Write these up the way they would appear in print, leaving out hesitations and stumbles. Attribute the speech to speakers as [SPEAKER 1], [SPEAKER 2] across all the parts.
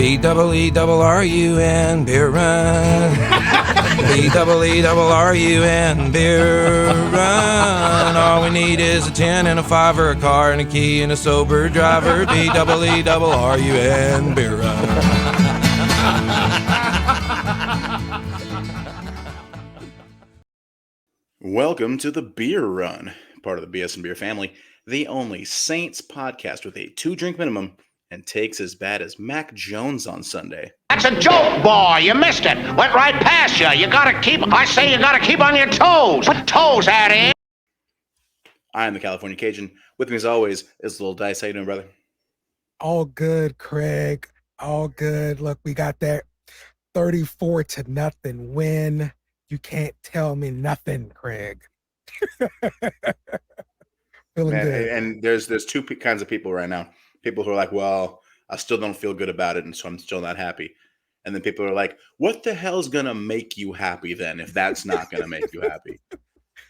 [SPEAKER 1] B-double-E-double-R-U-N, beer run. B-double-E-double-R-U-N, beer run. All we need is a 10 and a 5 or a car and a key and a sober driver. B-double-E-double-R-U-N, beer run.
[SPEAKER 2] Welcome to the Beer Run, part of the bsnbeer family, the only Saints podcast with a 2-drink minimum and takes as bad as Mac Jones on Sunday.
[SPEAKER 3] That's a joke, boy. You missed it. Went right past you. You gotta keep on your toes. Put toes out in.
[SPEAKER 2] I am the California Cajun. With me as always is Little Dice. How you doing, brother?
[SPEAKER 4] All good, Craig. All good. Look, we got that 34-0 win. You can't tell me nothing, Craig. Feeling good.
[SPEAKER 2] And there's two kinds of people right now. People who are like, well, I still don't feel good about it, and so I'm still not happy. And then people are like, what the hell's going to make you happy then if that's not going to make you happy?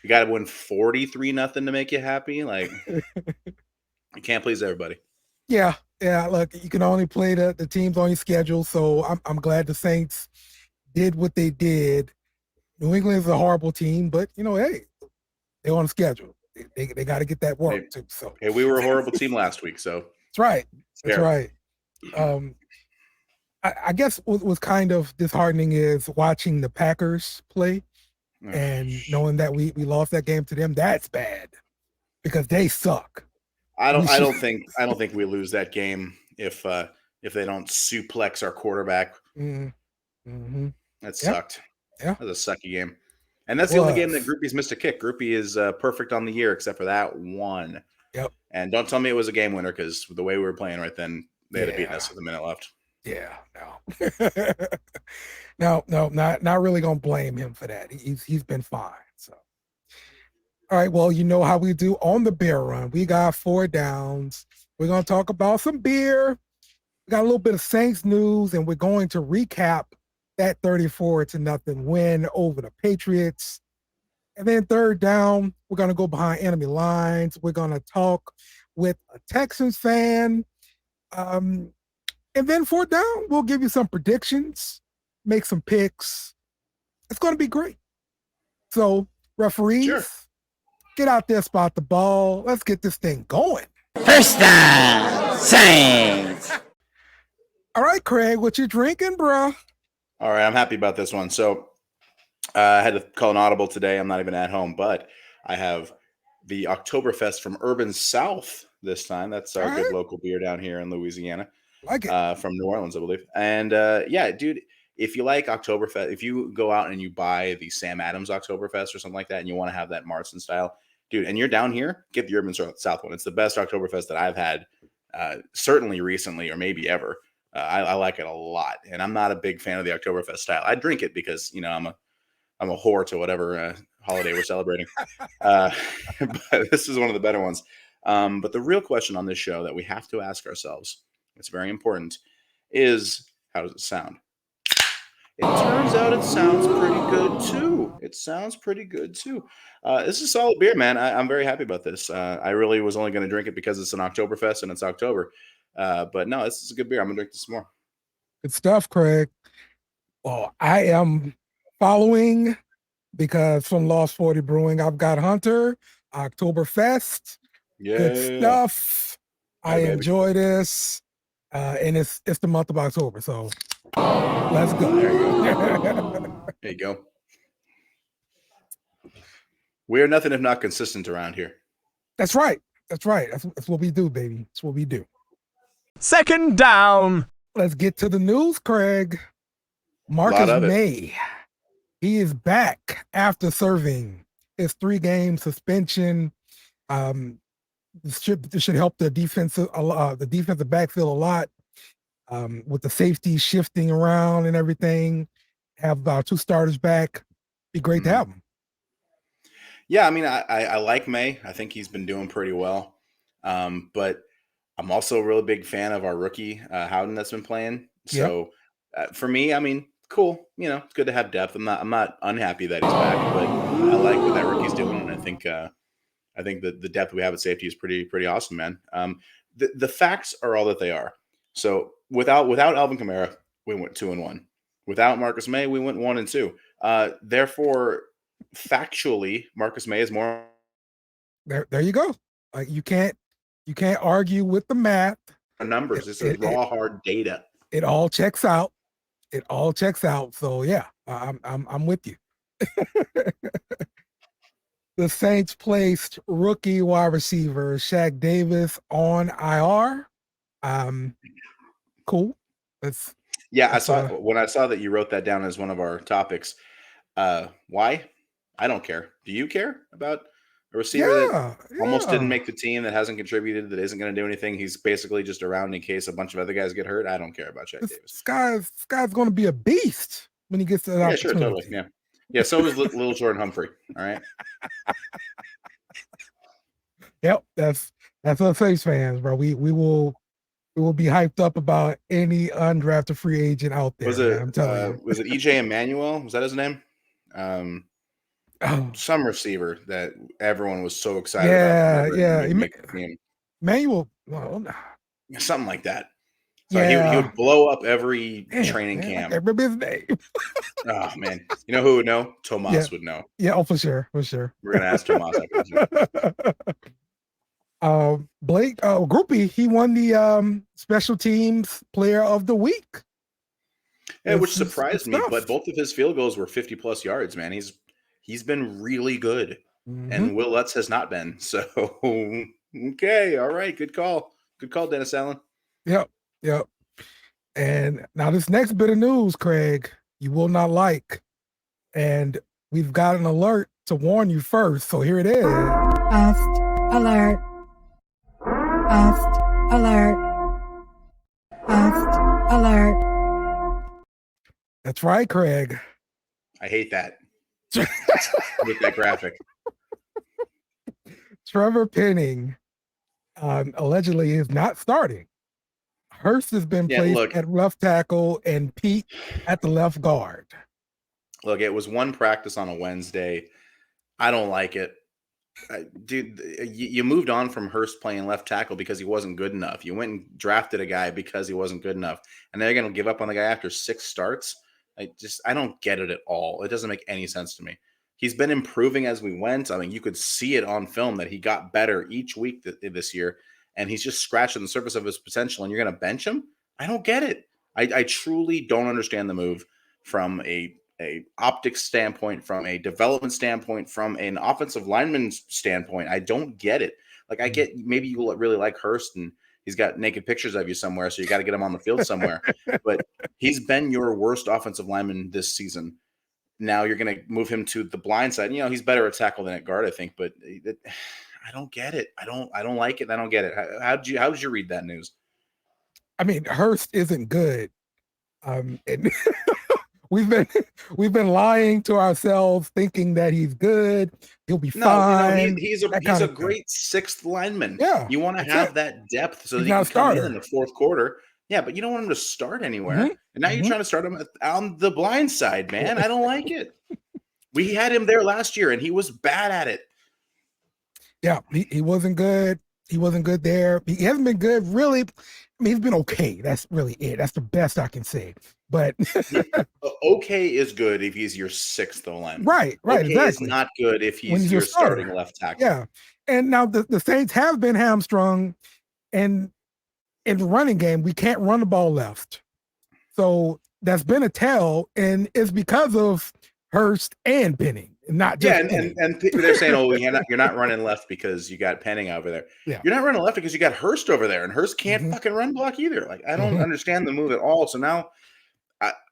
[SPEAKER 2] You got to win 43-0 to make you happy? Like, you can't please everybody.
[SPEAKER 4] Yeah. Look, you can only play the teams on your schedule, so I'm glad the Saints did what they did. New England is a horrible team, but, hey, they're on schedule. They got to get that work, too. So.
[SPEAKER 2] Hey, we were a horrible team last week, so.
[SPEAKER 4] That's right. That's right. I guess what was kind of disheartening is watching the Packers play and knowing that we lost that game to them. That's bad because they suck.
[SPEAKER 2] I don't think we lose that game if they don't suplex our quarterback.
[SPEAKER 4] Mm-hmm.
[SPEAKER 2] That sucked.
[SPEAKER 4] Yeah.
[SPEAKER 2] That was a sucky game. And that's the only game that Groupie's missed a kick. Groupie is perfect on the year except for that one.
[SPEAKER 4] Yep.
[SPEAKER 2] And don't tell me it was a game winner because the way we were playing right then, they had to beat us with a minute left.
[SPEAKER 4] Yeah, no. no, not really gonna blame him for that. He's been fine. So, all right. Well, you know how we do on the beer run. We got 4 downs. We're gonna talk about some beer. We got a little bit of Saints news, and we're going to recap that 34-0 win over the Patriots. And then 3rd down, we're going to go behind enemy lines. We're going to talk with a Texans fan. And then 4th down, we'll give you some predictions, make some picks. It's going to be great. So, referees, Get out there, spot the ball. Let's get this thing going.
[SPEAKER 3] First down, Saints.
[SPEAKER 4] All right, Craig, what you drinking, bro?
[SPEAKER 2] All right, I'm happy about this one. So, I had to call an audible today. I'm not even at home, but I have the Oktoberfest from Urban South this time. That's our good local beer down here in Louisiana.
[SPEAKER 4] Like it.
[SPEAKER 2] From New Orleans, I believe. And yeah, dude, if you like Oktoberfest, if you go out and you buy the Sam Adams Oktoberfest or something like that, and you want to have that Marson style, dude, and you're down here, get the Urban South one. It's the best Oktoberfest that I've had, certainly recently or maybe ever. I like it a lot, and I'm not a big fan of the Oktoberfest style. I drink it because I'm a whore to whatever holiday we're celebrating. But this is one of the better ones. But the real question on this show that we have to ask ourselves, it's very important, is how does it sound? It turns out it sounds pretty good too. This is solid beer, man. I'm very happy about this. I really was only going to drink it because it's an Oktoberfest and it's October. But no, this is a good beer. I'm going to drink this more.
[SPEAKER 4] Good stuff, Craig. Well, I am following because from Lost 40 Brewing, I've got Hunter, Oktoberfest.
[SPEAKER 2] Yeah.
[SPEAKER 4] Good stuff. I enjoy this. And it's the month of October, so let's go.
[SPEAKER 2] There you go. There you go. We are nothing if not consistent around here.
[SPEAKER 4] That's right. That's what we do, baby. That's what we do.
[SPEAKER 5] 2nd down.
[SPEAKER 4] Let's get to the news, Craig. Marcus May. He is back after serving his 3-game suspension. This should help the defensive backfield a lot with the safety shifting around and everything. Have 2 starters back. Be great to have them.
[SPEAKER 2] Yeah, I mean, I like May. I think he's been doing pretty well. But I'm also a really big fan of our rookie, Howden, that's been playing. So for me, I mean, cool. It's good to have depth. I'm not unhappy that he's back, but I like what that rookie's doing, and I think that the depth we have at safety is pretty awesome, man. The facts are all that they are. So without Alvin Kamara, we went 2-1. Without Marcus May, we went 1-2. Therefore, factually, Marcus May is more.
[SPEAKER 4] There you go. Like you can't argue with the math.
[SPEAKER 2] Numbers. This is raw, hard data.
[SPEAKER 4] It all checks out. It all checks out. So yeah, I'm with you. The Saints placed rookie wide receiver Shaq Davis on IR. Cool.
[SPEAKER 2] I saw when I saw that you wrote that down as one of our topics. Why? I don't care. Do you care about a receiver that almost didn't make the team, that hasn't contributed, that isn't going to do anything? He's basically just around in case a bunch of other guys get hurt. I don't care about Shaq Davis.
[SPEAKER 4] This guy's going to be a beast when he gets to that opportunity.
[SPEAKER 2] Sure, totally. Yeah. So was Little Jordan Humphrey. All right.
[SPEAKER 4] Yep, that's us Saints fans, bro. We will be hyped up about any undrafted free agent out there. I'm telling you.
[SPEAKER 2] Was it EJ Emmanuel? Was that his name? Some receiver that everyone was so excited about.
[SPEAKER 4] Emmanuel,
[SPEAKER 2] something like that. So he would blow up every training camp.
[SPEAKER 4] I remember his name.
[SPEAKER 2] Oh man, you know who would know? Tomas would know.
[SPEAKER 4] Yeah, for sure.
[SPEAKER 2] We're gonna ask Tomas.
[SPEAKER 4] Blake Groupie, he won the special teams player of the week.
[SPEAKER 2] Yeah, which surprised me, but both of his field goals were 50+ yards, man. He's been really good. And Will Lutz has not been. So okay, all right, good call. Good call, Dennis Allen.
[SPEAKER 4] Yep. And now this next bit of news, Craig, you will not like. And we've got an alert to warn you first. So here it is.
[SPEAKER 6] Bust alert. Bust alert. Bust alert.
[SPEAKER 4] That's right, Craig.
[SPEAKER 2] I hate that. With that graphic.
[SPEAKER 4] Trevor Penning allegedly is not starting. Hurst has been placed at left tackle and Pete at the left guard.
[SPEAKER 2] Look, it was one practice on a Wednesday. I don't like it. Dude, you moved on from Hurst playing left tackle because he wasn't good enough. You went and drafted a guy because he wasn't good enough. And they're going to give up on the guy after 6 starts. I don't get it at all. It doesn't make any sense to me. He's been improving as we went. I mean, you could see it on film that he got better each week this year. And he's just scratching the surface of his potential, and you're going to bench him? I don't get it. I truly don't understand the move from a optics standpoint, from a development standpoint, from an offensive lineman standpoint. I don't get it. Like, I get maybe you really like Hurst, and he's got naked pictures of you somewhere, so you got to get him on the field somewhere. But he's been your worst offensive lineman this season. Now you're going to move him to the blind side. You know, he's better at tackle than at guard, I think, but I don't get it. I don't like it. I don't get it. How did you read that news?
[SPEAKER 4] I mean, Hurst isn't good. And we've been lying to ourselves, thinking that he's good. He'll be fine.
[SPEAKER 2] He's a great 6th lineman.
[SPEAKER 4] Yeah,
[SPEAKER 2] you want to have that depth so that he can come in the 4th quarter. Yeah, but you don't want him to start anywhere. And now you're trying to start him on the blind side, man. I don't like it. We had him there last year, and he was bad at it.
[SPEAKER 4] Yeah, he wasn't good. He wasn't good there. He hasn't been good, really. I mean, he's been okay. That's really it. That's the best I can say. But
[SPEAKER 2] okay is good if he's your 6th lineman.
[SPEAKER 4] Right,
[SPEAKER 2] okay
[SPEAKER 4] exactly.
[SPEAKER 2] Is not good if he's your starting left tackle.
[SPEAKER 4] Yeah, and now the Saints have been hamstrung, and in the running game, we can't run the ball left. So that's been a tell, and it's because of Hurst and Penning, not just
[SPEAKER 2] and they're saying, oh, you're not running left because you got Penning over there.
[SPEAKER 4] Yeah.
[SPEAKER 2] You're not running left because you got Hurst over there, and Hurst can't fucking run block either. Like, I don't understand the move at all. So now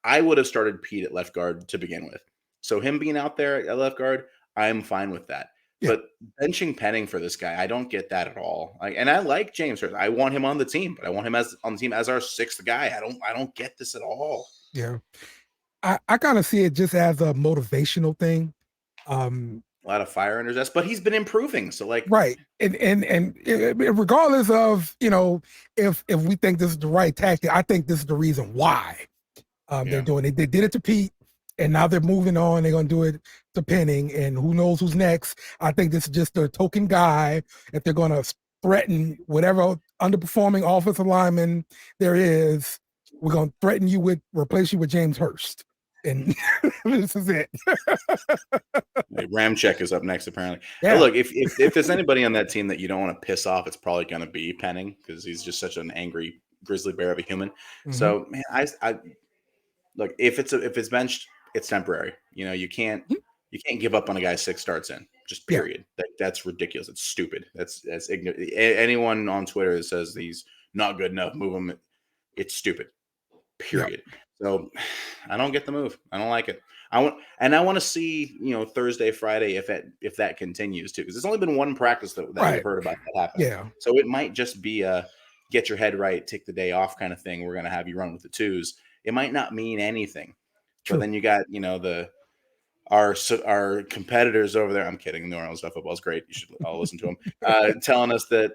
[SPEAKER 2] I would have started Pete at left guard to begin with. So him being out there at left guard, I'm fine with that. Yeah. But benching Penning for this guy, I don't get that at all. And I like James Hurst. I want him on the team, but I want him on the team as our 6th guy. I don't get this at all.
[SPEAKER 4] Yeah. I kind of see it just as a motivational thing.
[SPEAKER 2] A lot of fire under his ass, but he's been improving. So
[SPEAKER 4] right. And regardless of, if we think this is the right tactic, I think this is the reason why they're doing it. They did it to Pete, and now they're moving on. They're going to do it to Penning, and who knows who's next. I think this is just a token guy that they're going to threaten whatever underperforming offensive lineman there is we're gonna threaten you with replace you with James Hurst, and this is it.
[SPEAKER 2] Ramczyk is up next, apparently.
[SPEAKER 4] Yeah.
[SPEAKER 2] But look, if there's anybody on that team that you don't want to piss off, it's probably going to be Penning because he's just such an angry grizzly bear of a human.
[SPEAKER 4] Mm-hmm.
[SPEAKER 2] So, man, I look, if it's benched, it's temporary. You can't give up on a guy 6 starts in. Just period. That's ridiculous. It's stupid. That's ignorant. Anyone on Twitter that says he's not good enough, move him. It's stupid. Period. Yep. So I don't get the move. I don't like it. I want to see, Thursday, Friday, if that continues too, because it's only been one practice that we've heard about that happen.
[SPEAKER 4] Yeah. So
[SPEAKER 2] it might just be a get your head right, take the day off kind of thing. We're going to have you run with the 2s. It might not mean anything. True. But then you got, our competitors over there. I'm kidding. New Orleans football is great. You should all listen to them. Telling us that,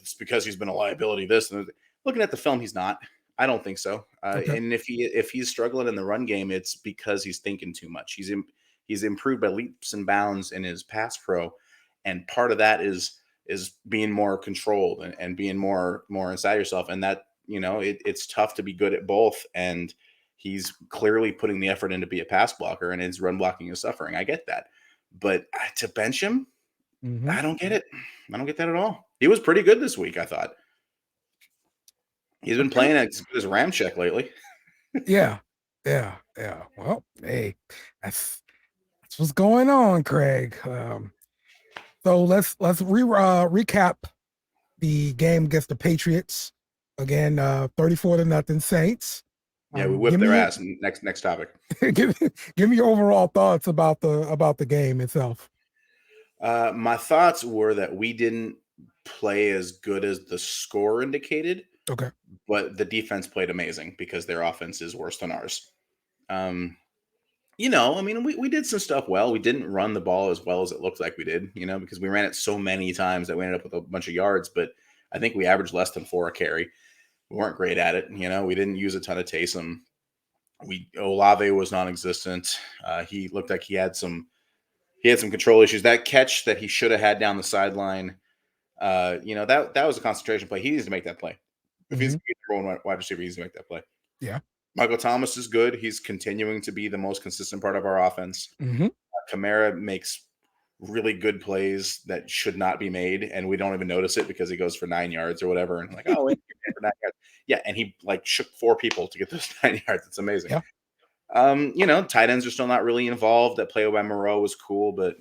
[SPEAKER 2] it's because he's been a liability. Looking at the film, he's not. I don't think so. Okay. And if he's struggling in the run game, it's because he's thinking too much. He's improved by leaps and bounds in his pass pro, and part of that is being more controlled and being more inside yourself. And that it's tough to be good at both. And he's clearly putting the effort in to be a pass blocker, and his run blocking is suffering. I get that, but to bench him, I don't get it. I don't get that at all. He was pretty good this week, I thought. He's been playing as good as Ramczyk lately.
[SPEAKER 4] Yeah. Well, hey, that's what's going on, Craig. So let's recap the game against the Patriots. Again, 34-0 Saints.
[SPEAKER 2] Yeah, we whipped their ass. Next topic.
[SPEAKER 4] give me your overall thoughts about the game itself.
[SPEAKER 2] My thoughts were that we didn't play as good as the score indicated.
[SPEAKER 4] Okay.
[SPEAKER 2] But the defense played amazing because their offense is worse than ours. We did some stuff well. We didn't run the ball as well as it looked like we did, because we ran it so many times that we ended up with a bunch of yards. But I think we averaged less than 4 a carry. We weren't great at it. We didn't use a ton of Taysom. Olave was non-existent. He looked like he had some control issues. That catch that he should have had down the sideline, that was a concentration play. He needs to make that play. If he's a wide receiver, he needs to make that play.
[SPEAKER 4] Yeah.
[SPEAKER 2] Michael Thomas is good. He's continuing to be the most consistent part of our offense. Kamara makes really good plays that should not be made, and we don't even notice it because he goes for 9 yards or whatever. And like, oh, wait, for 9 yards. Yeah, and he shook 4 people to get those 9 yards. It's amazing. Yeah. Tight ends are still not really involved. That play by Moreau was cool, but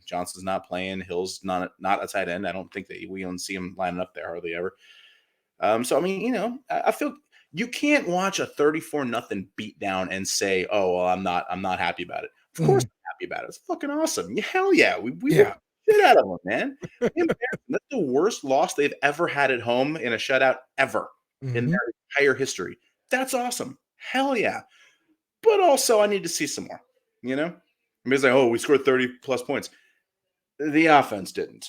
[SPEAKER 2] Johnson's not playing. Hill's not a tight end. I don't think that we don't see him lining up there hardly ever. I feel you can't watch a 34-0 beatdown and say, "Oh, well, I'm not happy about it." Of course, I'm happy about it. It's fucking awesome. Yeah, hell yeah, we shit out of them, man. That's the worst loss they've ever had at home in a shutout ever in their entire history. That's awesome. Hell yeah. But also, I need to see some more. It's like, oh, we scored 30 plus points. The offense didn't.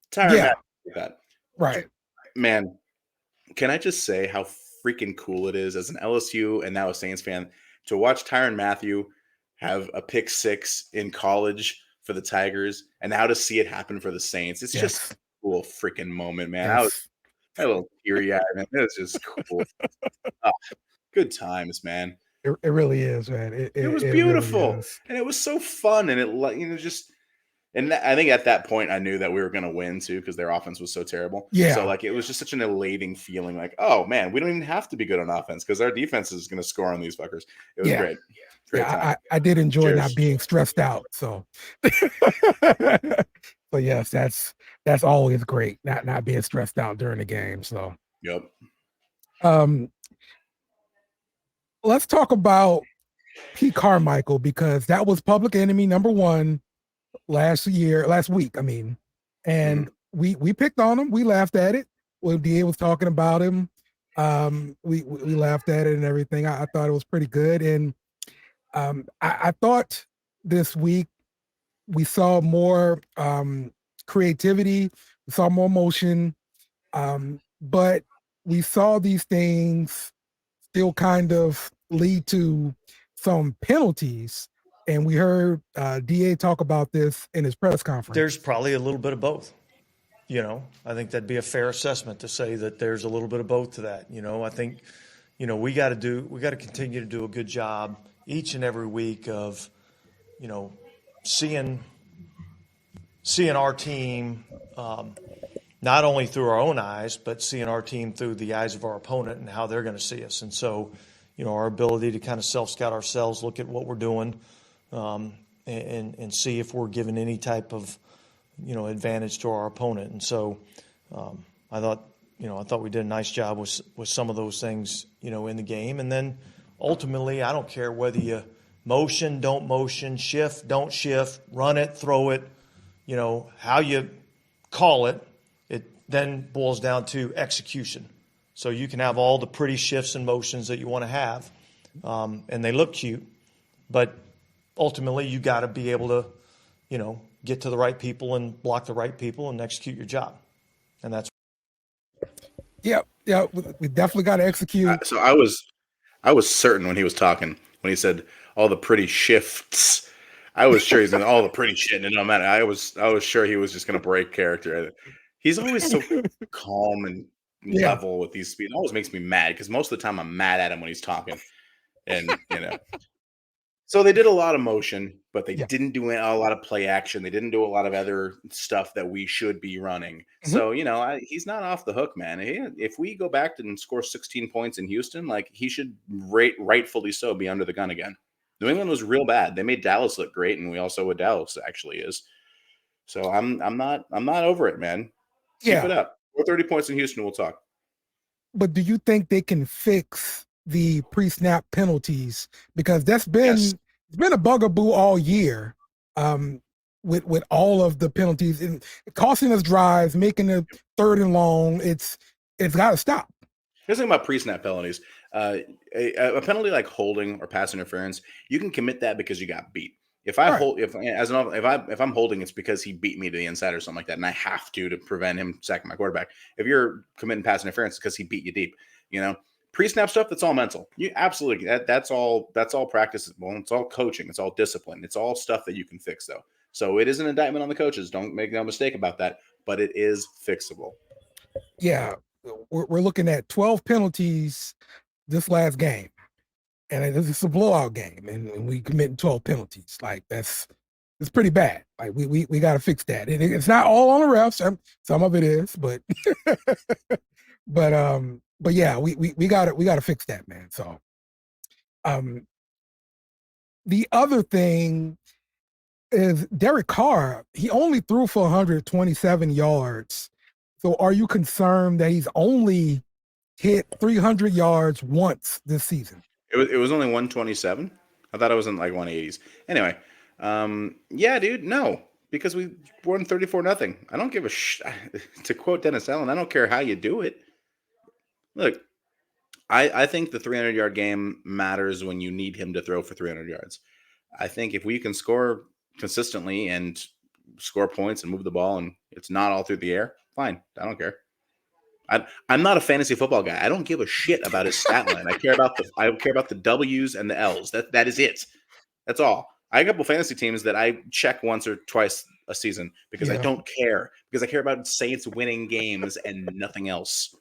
[SPEAKER 2] Tired that.
[SPEAKER 4] Right,
[SPEAKER 2] man. Can I just say how freaking cool it is as an LSU and now a Saints fan to watch Tyrann Mathieu have a pick 6 in college for the Tigers and now to see it happen for the Saints? It's just a cool freaking moment, man. I was a little teary-eyed, man. It was just cool. Good times, man.
[SPEAKER 4] It really is, man.
[SPEAKER 2] It was beautiful, really and it was so fun, and it just. And I think at that point, I knew that we were going to win, too, because their offense was so terrible.
[SPEAKER 4] Yeah.
[SPEAKER 2] So, it was just such an elating feeling. Like, oh, man, we don't even have to be good on offense because our defense is going to score on these fuckers. It was great. Great time.
[SPEAKER 4] I did enjoy not being stressed out. So, so yes, that's always great, not being stressed out during the game. So,
[SPEAKER 2] yep.
[SPEAKER 4] Let's talk about Pete Carmichael, because that was public enemy number 1. Last week, and we picked on him. We laughed at it. When DA was talking about him, we laughed at it and everything. I thought it was pretty good, and I thought this week we saw more creativity, we saw more motion, but we saw these things still kind of lead to some penalties. And we heard DA talk about this in his press conference.
[SPEAKER 7] There's probably a little bit of both. I think that'd be a fair assessment to say that there's a little bit of both to that. I think, we got to continue to do a good job each and every week of, seeing our team, not only through our own eyes, but seeing our team through the eyes of our opponent and how they're going to see us. And so, our ability to kind of self-scout ourselves, look at what we're doing, and see if we're giving any type of, advantage to our opponent. And so I thought we did a nice job with some of those things, in the game. And then ultimately, I don't care whether you motion, don't motion, shift, don't shift, run it, throw it, how you call it, it then boils down to execution. So you can have all the pretty shifts and motions that you want to have, and they look cute, but ultimately you got to be able to, get to the right people and block the right people and execute your job. And that's.
[SPEAKER 4] Yeah, we definitely got to execute.
[SPEAKER 2] So I was certain when he was talking, when he said all the pretty shifts, I was sure he's going to all the pretty shit. And no matter, I was sure he was just going to break character. He's always so calm and level with these speeds. It always makes me mad because most of the time I'm mad at him when he's talking. And, so they did a lot of motion, but they didn't do a lot of play action. They didn't do a lot of other stuff that we should be running. Mm-hmm. So, he's not off the hook, man. If we go back and score 16 points in Houston, he should rightfully so be under the gun again. New England was real bad. They made Dallas look great, and we all saw what Dallas actually is. So I'm not over it, man. Keep it up. We're 30 points in Houston. We'll talk.
[SPEAKER 4] But do you think they can fix the pre-snap penalties? Because that's been it's been a bugaboo all year, with all of the penalties and costing us drives, making it 3rd and long. It's got to stop.
[SPEAKER 2] Here's the thing about pre-snap penalties. A penalty like holding or pass interference, you can commit that because you got beat. If I hold, if I'm holding, it's because he beat me to the inside or something like that, and I have to prevent him sacking my quarterback. If you're committing pass interference, it's because he beat you deep. Pre-snap stuff, that's all mental. You absolutely that's all practice. Well, it's all coaching. It's all discipline. It's all stuff that you can fix, though. So it is an indictment on the coaches. Don't make no mistake about that. But it is fixable.
[SPEAKER 4] Yeah, we're looking at 12 penalties this last game, and it's a blowout game, and we committing 12 penalties. It's pretty bad. We got to fix that. And it's not all on the refs. Some of it is, but but yeah, we got to fix that, man. So, the other thing is Derek Carr. He only threw for 127 yards. So, are you concerned that he's only hit 300 yards once this season?
[SPEAKER 2] It was only 127. I thought it was in 180s. Anyway, yeah, dude, no, because we won 34-0. I don't give a to quote Dennis Allen, I don't care how you do it. Look, I think the 300-yard game matters when you need him to throw for 300 yards. I think if we can score consistently and score points and move the ball and it's not all through the air, fine. I don't care. I'm not a fantasy football guy. I don't give a shit about his stat line. I care about the W's and the L's. That is it. That's all. I have a couple fantasy teams that I check once or twice a season because I don't care. Because I care about Saints winning games and nothing else.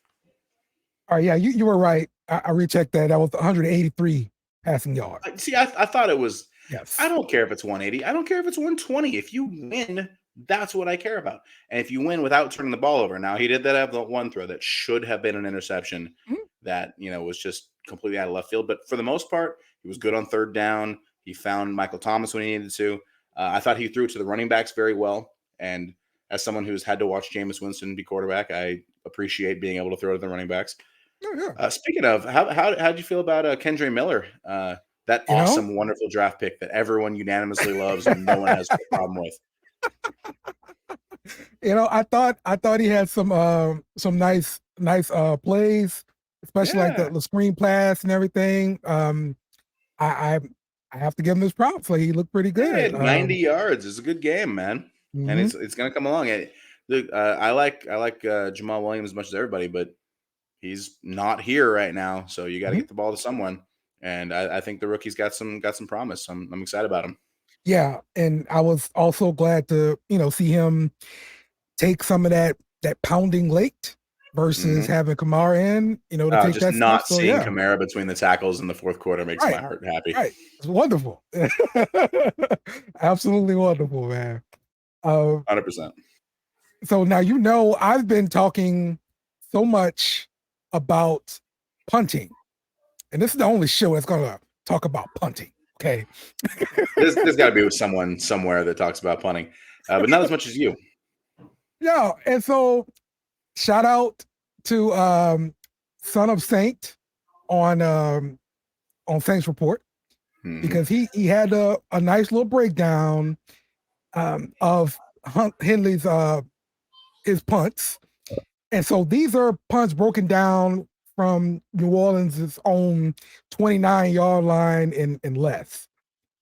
[SPEAKER 4] All right, yeah, you were right. I rechecked that. That was 183 passing yards.
[SPEAKER 2] See, I thought it was.
[SPEAKER 4] Yes.
[SPEAKER 2] I don't care if it's 180. I don't care if it's 120. If you win, that's what I care about. And if you win without turning the ball over, now he did that have the one throw that should have been an interception that was just completely out of left field. But for the most part, he was good on 3rd down. He found Michael Thomas when he needed to. I thought he threw it to the running backs very well. And as someone who's had to watch Jameis Winston be quarterback, I appreciate being able to throw to the running backs.
[SPEAKER 4] Oh, yeah.
[SPEAKER 2] Speaking of, how'd you feel about Kendra Miller? That awesome, wonderful draft pick that everyone unanimously loves and no one has a problem with.
[SPEAKER 4] I thought he had some nice plays, especially like the screen pass and everything. I have to give him his props. He looked pretty good.
[SPEAKER 2] 90 yards is a good game, man, and it's gonna come along. I like Jamal Williams as much as everybody, but he's not here right now, so you got to get the ball to someone. And I think the rookie's got some promise. I'm excited about him.
[SPEAKER 4] Yeah, and I was also glad to see him take some of that that pounding late versus having Kamara in, to take
[SPEAKER 2] just
[SPEAKER 4] that
[SPEAKER 2] not
[SPEAKER 4] step. So,
[SPEAKER 2] seeing Kamara between the tackles in the fourth quarter makes my heart happy.
[SPEAKER 4] Right. It's wonderful. Absolutely wonderful, man.
[SPEAKER 2] 100%.
[SPEAKER 4] So now, I've been talking so much about punting, and this is the only show that's going to talk about punting. Okay.
[SPEAKER 2] There's got to be someone somewhere that talks about punting, but not as much as you.
[SPEAKER 4] Yeah. And so shout out to Son of Saint on Saints Report, because he had a nice little breakdown of Henley's his punts. And so these are punts broken down from New Orleans' own 29-yard line and less.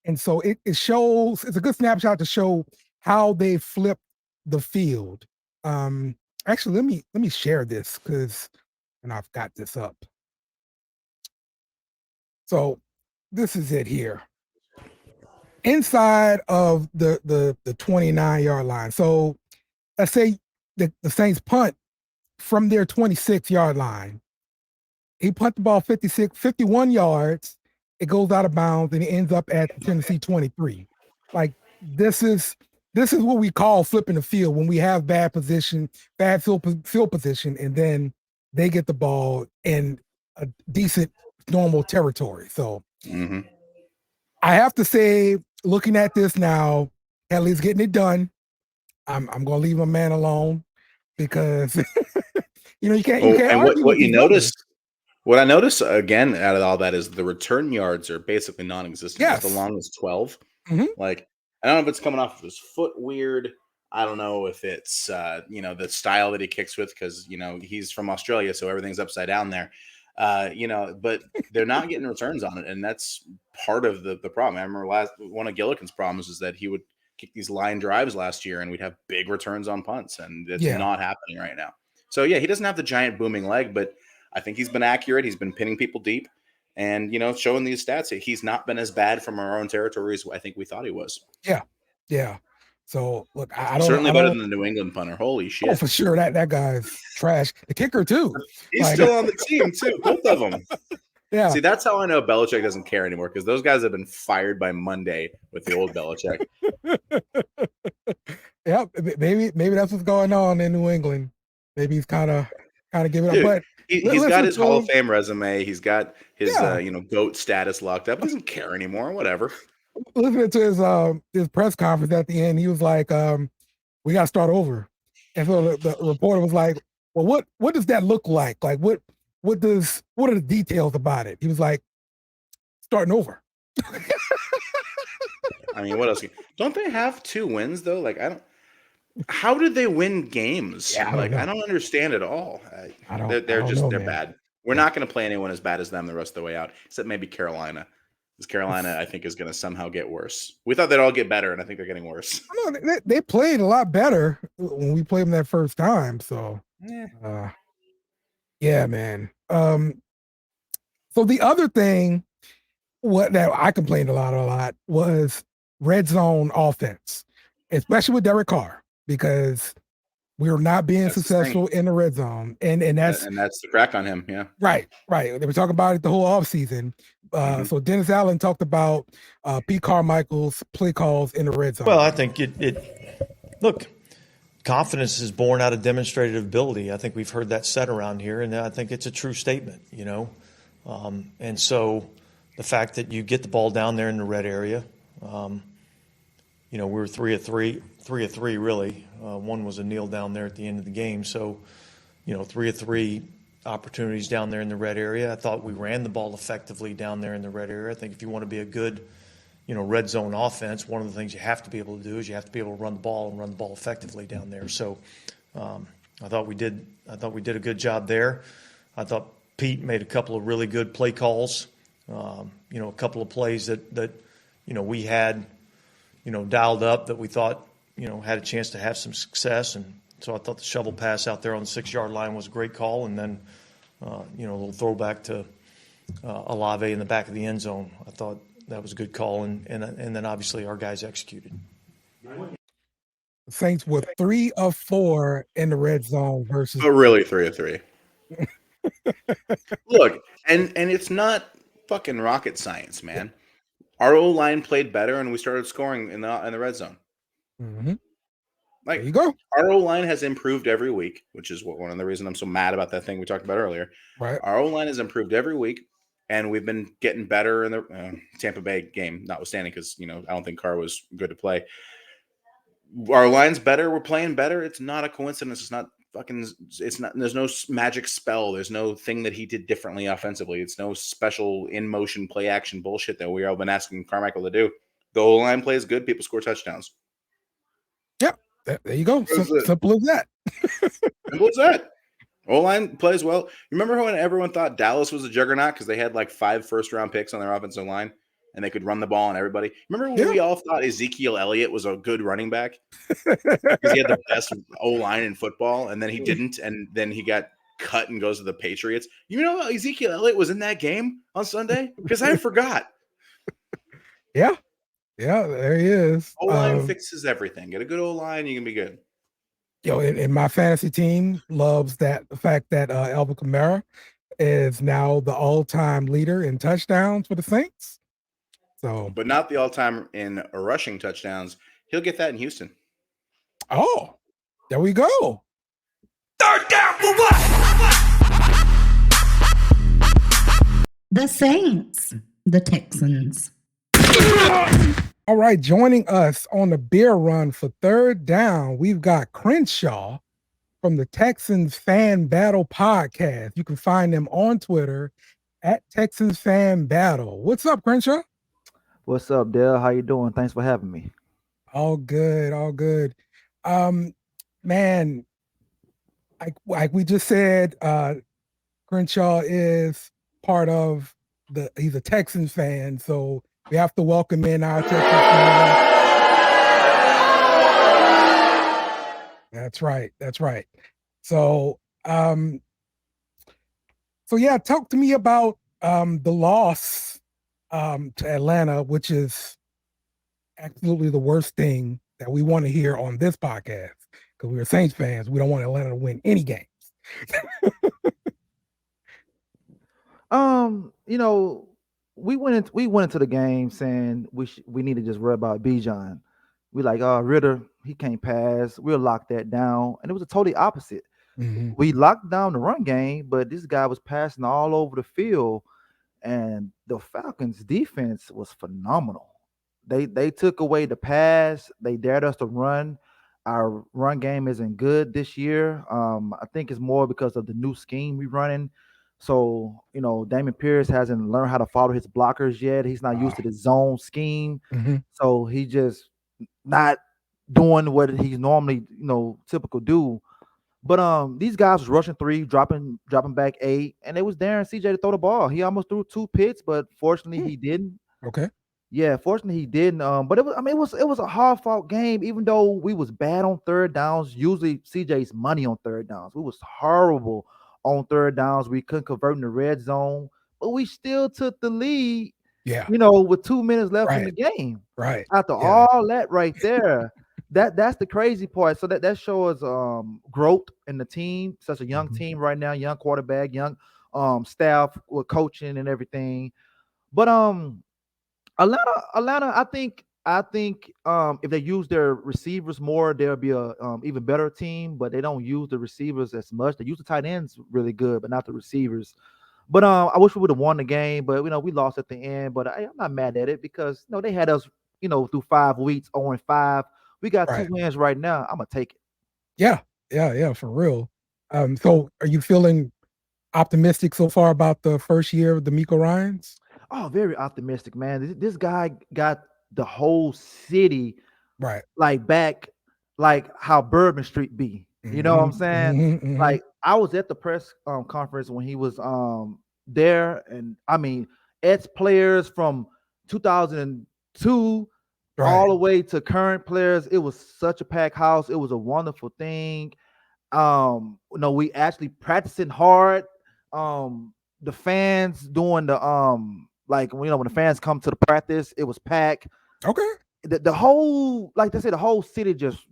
[SPEAKER 4] And so it shows, it's a good snapshot to show how they flip the field. Actually, let me share this and I've got this up. So this is it here. Inside of the 29-yard line. So let's say the Saints punt from their 26-yard line. He punt the ball 51 yards. It goes out of bounds and it ends up at the Tennessee 23. Like this is what we call flipping the field, when we have bad field position, and then they get the ball in a decent normal territory. So I have to say, looking at this now, Kelly's getting it done. I'm gonna leave my man alone, because you can't.
[SPEAKER 2] And what you notice, what I notice again out of all that is the return yards are basically non-existent.
[SPEAKER 4] Yes.
[SPEAKER 2] As long as 12. Like, I don't know if it's coming off of his foot weird. I don't know if it's the style that he kicks with, because he's from Australia, so everything's upside down there. But they're not getting returns on it, and that's part of the problem. I remember one of Gillikin's problems is that he would kick these line drives last year, and we'd have big returns on punts, and it's not happening right now. So he doesn't have the giant booming leg, but I think he's been accurate. He's been pinning people deep, and showing these stats, he's not been as bad from our own territory as I think we thought he was.
[SPEAKER 4] Yeah. So look, I don't
[SPEAKER 2] certainly better than the New England punter. Holy shit!
[SPEAKER 4] Oh, for sure. That guy's trash. The kicker too.
[SPEAKER 2] He's still on the team too. Both of them.
[SPEAKER 4] Yeah.
[SPEAKER 2] See, that's how I know Belichick doesn't care anymore, because those guys have been fired by Monday with the old Belichick.
[SPEAKER 4] Yeah, maybe that's what's going on in New England. Maybe he's kind of giving up. But
[SPEAKER 2] he's got his Hall of Fame resume. He's got his GOAT status locked up. He doesn't care anymore. Whatever.
[SPEAKER 4] Listening to his press conference at the end, he was like, "We got to start over." And so the reporter was like, "Well, what does that look like? Like what are the details about it?" He was like, "Starting over."
[SPEAKER 2] I mean, what else? Don't they have 2 wins though? Like, how did they win games?
[SPEAKER 4] Yeah,
[SPEAKER 2] I don't understand at all. They're bad. We're not going to play anyone as bad as them the rest of the way out, except maybe Carolina. Because Carolina, I think, is going to somehow get worse. We thought they'd all get better, and I think they're getting worse.
[SPEAKER 4] No, they played a lot better when we played them that first time. So, yeah, man. So the other thing that I complained a lot was red zone offense, especially with Derek Carr, because we were not being successful in the red zone, and that's
[SPEAKER 2] the crack on him. Yeah,
[SPEAKER 4] right. They were talking about it the whole offseason. So Dennis Allen talked about Pete Carmichael's play calls in the red zone.
[SPEAKER 7] Well, I think look, confidence is born out of demonstrated ability. I think we've heard that said around here, and I think it's a true statement, and so the fact that you get the ball down there in the red area, we were 3 of 3 really. One was a kneel down there at the end of the game. So, 3 of 3 opportunities down there in the red area. I thought we ran the ball effectively down there in the red area. I think if you want to be a good, red zone offense, one of the things you have to be able to do is you have to be able to run the ball and run the ball effectively down there. So, I thought we did a good job there. I thought Pete made a couple of really good play calls. A couple of plays that we had, dialed up that we thought, had a chance to have some success. And so I thought the shovel pass out there on the 6-yard line was a great call. And then, a little throwback to Olave in the back of the end zone. I thought that was a good call. And then obviously our guys executed.
[SPEAKER 4] Saints were 3 of 4 in the red zone versus.
[SPEAKER 2] But really 3 of 3. Look, and it's not fucking rocket science, man. Our O-line played better, and we started scoring in the red zone.
[SPEAKER 4] Mhm.
[SPEAKER 2] Like,
[SPEAKER 4] There you go.
[SPEAKER 2] our O-line has improved every week, which is one of the reasons I'm so mad about that thing we talked about earlier.
[SPEAKER 4] Right.
[SPEAKER 2] Our O-line has improved every week, and we've been getting better in the Tampa Bay game, notwithstanding, because I don't think Carr was good to play. Our line's better. We're playing better. It's not a coincidence. It's not fucking. It's not. There's no magic spell. There's no thing that he did differently offensively. It's no special in motion play action bullshit that we all been asking Carmichael to do. The O-line plays good. People score touchdowns.
[SPEAKER 4] Yep. There you go. Simple as that.
[SPEAKER 2] Simple as that. O-line plays well. You remember when everyone thought Dallas was a juggernaut because they had like 5 first-round picks on their offensive line and they could run the ball on everybody? Remember when we all thought Ezekiel Elliott was a good running back because he had the best O-line in football, and then he didn't, and then he got cut and goes to the Patriots? You know Ezekiel Elliott was in that game on Sunday? Because I forgot.
[SPEAKER 4] Yeah, there he is.
[SPEAKER 2] O-line fixes everything. Get a good O-line, you can be good.
[SPEAKER 4] And my fantasy team loves the fact that Alvin Kamara is now the all-time leader in touchdowns for the Saints. So,
[SPEAKER 2] but not the all-time in rushing touchdowns. He'll get that in Houston.
[SPEAKER 4] Oh, there we go.
[SPEAKER 1] Third down for what?
[SPEAKER 6] The Saints, the Texans.
[SPEAKER 4] All right, joining us on the beer run for third down, we've got Crenshaw from the Texans Fan Battle podcast. You can find them on Twitter at Texans Fan Battle. What's up, Crenshaw?
[SPEAKER 8] What's up, Dale? How you doing? Thanks for having me.
[SPEAKER 4] All good, all good. Man, like we just said, Crenshaw is part of he's a Texans fan, so we have to welcome in our Texans fan. That's right. So yeah, talk to me about the loss to Atlanta, which is absolutely the worst thing that we want to hear on this podcast, because we're Saints fans. We don't want Atlanta to win any games.
[SPEAKER 8] We went into the game saying we need to just worry about Bijan. We like, Ritter, he can't pass. We'll lock that down. And it was a totally opposite.
[SPEAKER 4] Mm-hmm.
[SPEAKER 8] We locked down the run game, but this guy was passing all over the field, and the Falcons defense was phenomenal. They took away the pass. They dared us to run. Our run game isn't good this year. I think it's more because of the new scheme we're running. So, Damon Pierce hasn't learned how to follow his blockers yet. He's not used to the zone scheme.
[SPEAKER 4] Mm-hmm.
[SPEAKER 8] So he just not doing what he's normally, typical do. But these guys was rushing 3, dropping back 8, and it was daring CJ to throw the ball. He almost threw 2 picks, but fortunately he didn't.
[SPEAKER 4] Okay.
[SPEAKER 8] Yeah, fortunately he didn't. But it was a hard-fought game, even though we was bad on third downs. Usually CJ's money on third downs. We was horrible on third downs. We couldn't convert in the red zone, but we still took the lead.
[SPEAKER 4] Yeah.
[SPEAKER 8] With 2 minutes left in the game.
[SPEAKER 4] Right.
[SPEAKER 8] After all that right there, that's the crazy part. So that shows growth in the team. Such a young team right now, young quarterback, young staff with coaching and everything. But Atlanta, I think if they use their receivers more, they'll be a even better team. But they don't use the receivers as much. They use the tight ends really good, but not the receivers. But I wish we would have won the game. But we lost at the end. But I'm not mad at it because they had us through 5 weeks 0-5. We got 2 wins right now. I'm gonna take it.
[SPEAKER 4] Yeah, for real. So are you feeling optimistic so far about the first year of the Miko Ryans?
[SPEAKER 8] Oh, very optimistic, man. This guy got the whole city like back, like how Bourbon Street be. You know what I'm saying?
[SPEAKER 4] Mm-hmm.
[SPEAKER 8] Like I was at the press conference when he was there, and I mean, ex-players from 2002 all the way to current players. It was such a packed house. It was a wonderful thing. We actually practicing hard. The fans doing the when the fans come to the practice, it was packed.
[SPEAKER 4] Okay.
[SPEAKER 8] the whole, like they said, the whole city just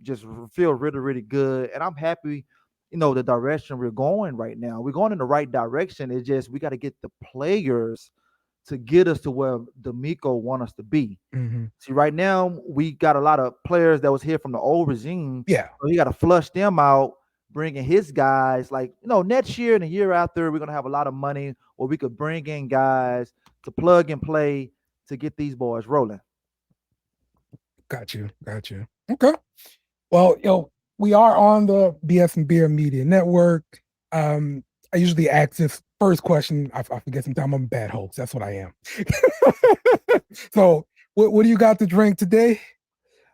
[SPEAKER 8] feel really, really good. And I'm happy, the direction we're going right now. We're going in the right direction. It's just we got to get the players to get us to where D'Amico want us to be.
[SPEAKER 4] Mm-hmm.
[SPEAKER 8] See, right now we got a lot of players that was here from the old regime.
[SPEAKER 4] Yeah.
[SPEAKER 8] So you got to flush them out, bringing his guys. Like, next year and the year after, we're gonna have a lot of money where we could bring in guys to plug and play to get these boys rolling.
[SPEAKER 4] Got you. Okay. Well, we are on the BS and Beer Media Network. I usually ask this first question. I forget sometimes I'm a bad host. That's what I am. So, what do you got to drink today?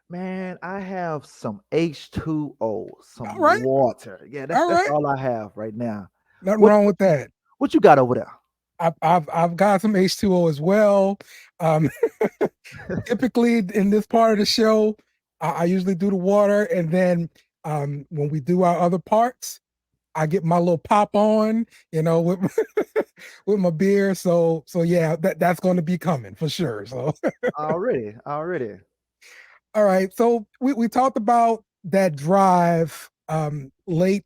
[SPEAKER 8] Man, I have some H2O, some
[SPEAKER 4] All right.
[SPEAKER 8] water. Yeah, that's all I have right now.
[SPEAKER 4] Nothing wrong with that.
[SPEAKER 8] What you got over there?
[SPEAKER 4] I've got some H2O as well. Typically in this part of the show, I usually do the water, and then when we do our other parts, I get my little pop on, with with my beer. So yeah, that's going to be coming for sure. So
[SPEAKER 8] already.
[SPEAKER 4] All right. So we talked about that drive late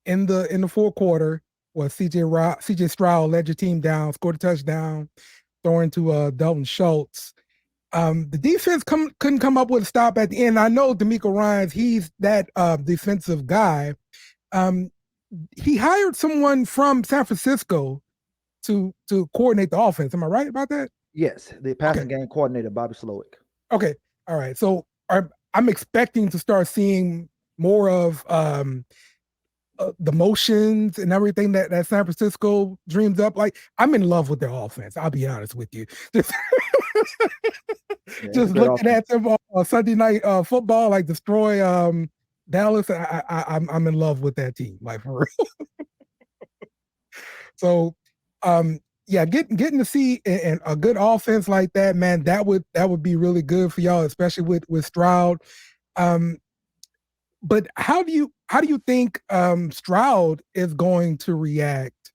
[SPEAKER 4] in the fourth quarter. Well, CJ Stroud led your team down, scored a touchdown, throwing to Dalton Schultz. The defense couldn't come up with a stop at the end. I know D'Amico Ryans, he's that defensive guy. He hired someone from San Francisco to coordinate the offense. Am I right about that?
[SPEAKER 8] Yes, the passing game coordinator, Bobby Slowick.
[SPEAKER 4] Okay, all right. So I'm expecting to start seeing more of the motions and everything that San Francisco dreams up. Like, I'm in love with their offense. I'll be honest with you. Just looking at them on Sunday night football, like destroy Dallas. I'm in love with that team, like for real. So, yeah, getting to see a good offense like that, man, that would be really good for y'all, especially with Stroud. But how do you think Stroud is going to react